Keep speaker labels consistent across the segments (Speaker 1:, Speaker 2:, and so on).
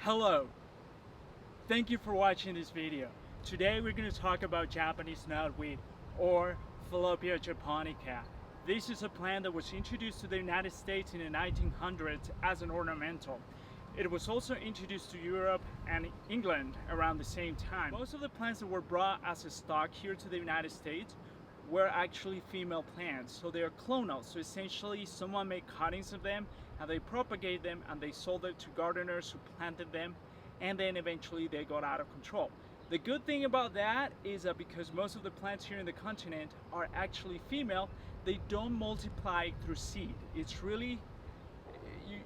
Speaker 1: Hello, thank you for watching this video. Today we're going to talk about Japanese knotweed or Philopia japonica. This is a plant that was introduced to the United States in the 1900s as an ornamental. It was also introduced to Europe and England around the same time. Most of the plants that were brought as a stock here to the United States were actually female plants, so they are clonal. So essentially someone made cuttings of them and they propagate them and they sold it to gardeners who planted them, and then eventually they got out of control. The good thing about that is that because most of the plants here in the continent are actually female, they don't multiply through seed. It's really,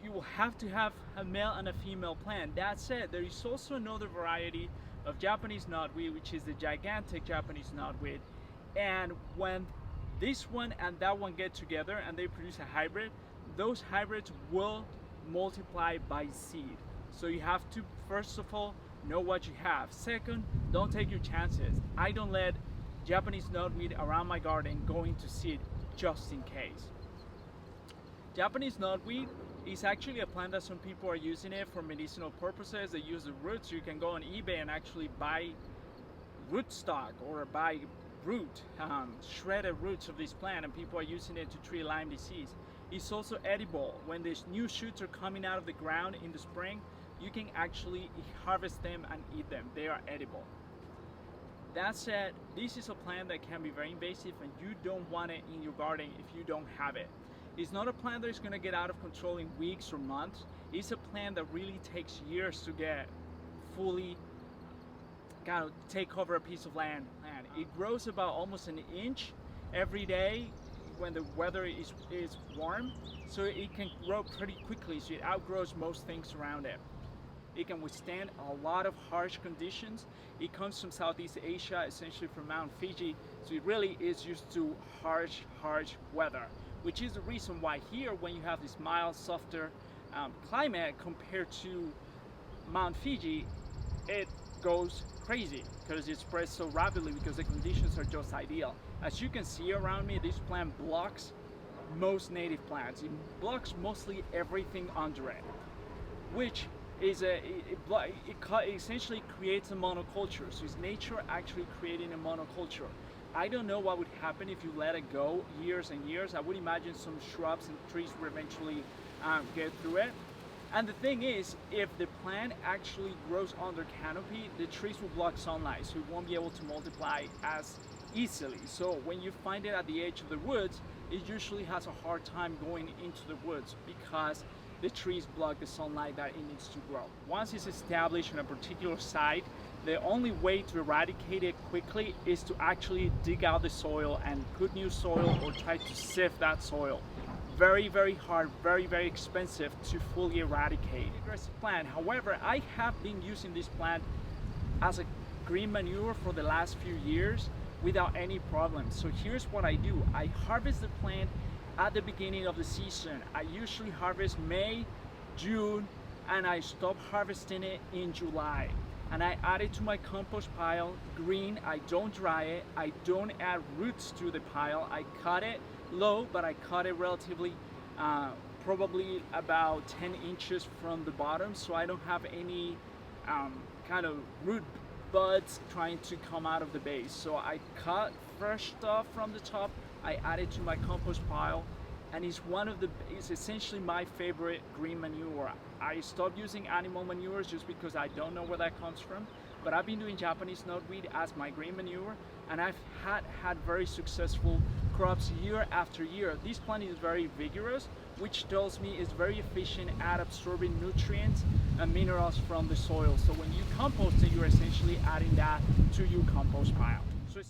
Speaker 1: you will have to have a male and a female plant. That said, there is also another variety of Japanese knotweed, which is the gigantic Japanese knotweed. And when this one and that one get together and they produce a hybrid, those hybrids will multiply by seed. So you have to, first of all, know what you have. Second, don't take your chances. I don't let Japanese knotweed around my garden go into seed just in case. Japanese knotweed is actually a plant that some people are using it for medicinal purposes. They use the roots. You can go on eBay and actually buy rootstock or buy shredded roots of this plant, and people are using it to treat Lyme disease. It's also edible. When these new shoots are coming out of the ground in the spring, you can actually harvest them and eat them. They are edible. That said, this is a plant that can be very invasive and you don't want it in your garden if you don't have it. It's not a plant that is going to get out of control in weeks or months. It's a plant that really takes years to get fully kind of take over a piece of land. It grows about almost an inch every day when the weather is warm, so it can grow pretty quickly, so it outgrows most things around it. It can withstand a lot of harsh conditions. It comes from Southeast Asia, essentially from Mount Fuji, so it really is used to harsh weather, which is the reason why here, when you have this mild, softer climate compared to Mount Fuji, it goes crazy because it spreads so rapidly because the conditions are just ideal. As you can see around me, this plant blocks most native plants. It blocks mostly everything under it, which is it essentially creates a monoculture. So it's nature actually creating a monoculture. I don't know what would happen if you let it go years and years. I would imagine some shrubs and trees will eventually get through it. And the thing is, if the plant actually grows under canopy, the trees will block sunlight, so it won't be able to multiply as easily. So when you find it at the edge of the woods, it usually has a hard time going into the woods because the trees block the sunlight that it needs to grow. Once it's established in a particular site, the only way to eradicate it quickly is to actually dig out the soil and put new soil or try to sift that soil. Very hard, very expensive to fully eradicate. Aggressive plant. However, I have been using this plant as a green manure for the last few years without any problems. So here's what I do. I harvest the plant at the beginning of the season. I usually harvest May, June, and I stop harvesting it in July. And I add it to my compost pile, green. I don't dry it. I don't add roots to the pile. I cut it low, but I cut it relatively, probably about 10 inches from the bottom, so I don't have any kind of root buds trying to come out of the base. So I cut fresh stuff from the top, I add it to my compost pile, and it's essentially my favorite green manure. I stopped using animal manures just because I don't know where that comes from, but I've been doing Japanese knotweed as my green manure, and I've had very successful crops year after year. This plant is very vigorous, which tells me it's very efficient at absorbing nutrients and minerals from the soil. So when you compost it, you're essentially adding that to your compost pile. So